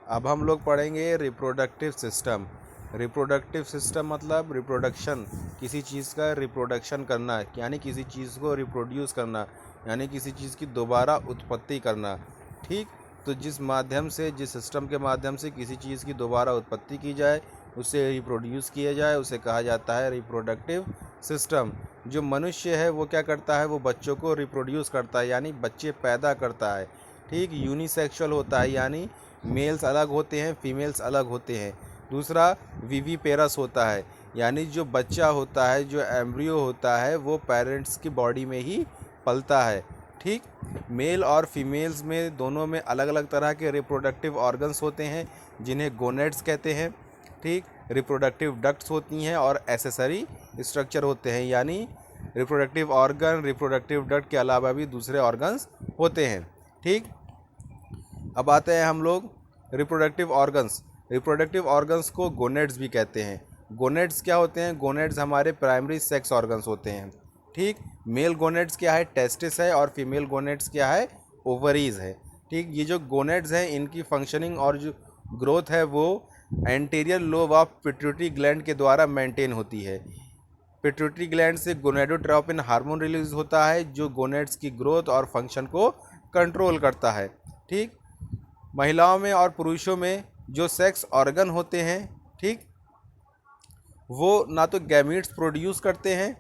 अब हम लोग पढ़ेंगे रिप्रोडक्टिव सिस्टम। रिप्रोडक्टिव सिस्टम मतलब रिप्रोडक्शन, किसी चीज़ का रिप्रोडक्शन करना, यानी किसी चीज़ को रिप्रोड्यूस करना, यानी किसी चीज़ की दोबारा उत्पत्ति करना। ठीक, तो जिस माध्यम से, जिस सिस्टम के माध्यम से किसी चीज़ की दोबारा उत्पत्ति की जाए, उसे रिप्रोड्यूस किया जाए, उसे कहा जाता है रिप्रोडक्टिव सिस्टम। जो मनुष्य है वो क्या करता है, वो बच्चों को रिप्रोड्यूस करता है, यानी बच्चे पैदा करता है। ठीक, यूनिसेक्सुअल होता है, यानी मेल्स अलग होते हैं, फीमेल्स अलग होते हैं। दूसरा विविपेरस होता है, यानी जो बच्चा होता है, जो एम्ब्रियो होता है, वो पेरेंट्स की बॉडी में ही पलता है। ठीक, मेल और फीमेल्स में दोनों में अलग अलग तरह के रिप्रोडक्टिव ऑर्गन्स होते हैं, जिन्हें गोनेड्स कहते हैं। ठीक, रिप्रोडक्टिव डक्ट्स होती हैं और एसेसरी स्ट्रक्चर होते हैं, यानी रिप्रोडक्टिव ऑर्गन, रिप्रोडक्टिव डक्ट के अलावा भी दूसरे ऑर्गन्स होते हैं। ठीक, अब आते हैं हम लोग रिप्रोडक्टिव ऑर्गन्स। रिप्रोडक्टिव ऑर्गन्स को गोनेड्स भी कहते हैं। गोनेड्स क्या होते हैं? गोनेड्स हमारे प्राइमरी सेक्स ऑर्गन्स होते हैं। ठीक, मेल गोनेड्स क्या है? टेस्टिस है, और फीमेल गोनेड्स क्या है? ओवरीज है। ठीक, ये जो गोनेड्स हैं, इनकी फंक्शनिंग और जो ग्रोथ है वो anterior lobe of pituitary gland के द्वारा मेंटेन होती है। पिट्यूटरी ग्लैंड से गोनेडोट्रोपिन हार्मोन रिलीज होता है, जो गोनेड्स की ग्रोथ और फंक्शन को कंट्रोल करता है। ठीक, महिलाओं में और पुरुषों में जो सेक्स ऑर्गन होते हैं, ठीक, वो ना तो गैमीट्स प्रोड्यूस करते हैं,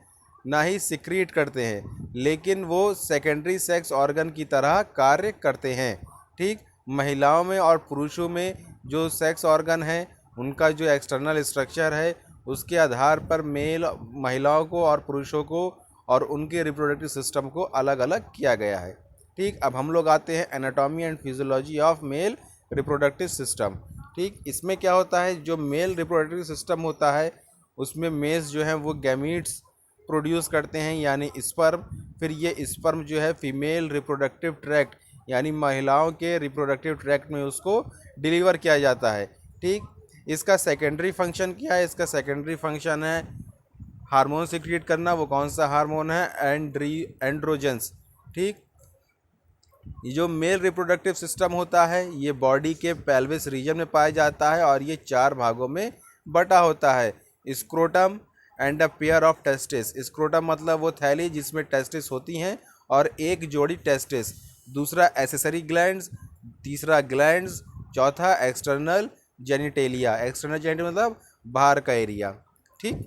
ना ही सिक्रीट करते हैं, लेकिन वो सेकेंडरी सेक्स ऑर्गन की तरह कार्य करते हैं। ठीक, महिलाओं में और पुरुषों में जो सेक्स ऑर्गन है, उनका जो एक्सटर्नल स्ट्रक्चर है, उसके आधार पर महिलाओं को और पुरुषों को और उनके रिप्रोडक्टिव सिस्टम को अलग अलग किया गया है। ठीक, अब हम लोग आते हैं anatomy and physiology of male reproductive system. ठीक, इसमें क्या होता है, जो मेल रिप्रोडक्टिव सिस्टम होता है, उसमें मेल्स जो हैं वो गैमीट्स प्रोड्यूस करते हैं, यानी स्पर्म। फिर ये स्पर्म जो है फीमेल रिप्रोडक्टिव ट्रैक्ट, यानी महिलाओं के रिप्रोडक्टिव ट्रैक्ट में उसको डिलीवर किया जाता है। ठीक, इसका सेकेंडरी फंक्शन क्या है? इसका सेकेंडरी फंक्शन है हार्मोन सिक्रिएट करना। वो कौन सा हार्मोन है? एंड्रोजेंस। ठीक, ये जो मेल रिप्रोडक्टिव सिस्टम होता है, ये बॉडी के पेल्विस रीजन में पाया जाता है, और ये 4 भागों में बटा होता है। Scrotum and a pair of testis. Scrotum मतलब वो थैली जिसमें टेस्टिस होती हैं, और एक जोड़ी टेस्टिस। दूसरा एसेसरी ग्लैंड्स, तीसरा ग्लैंड्स, चौथा एक्सटर्नल जेनिटेलिया। एक्सटर्नल जेनिटेलिया मतलब बाहर का एरिया। ठीक,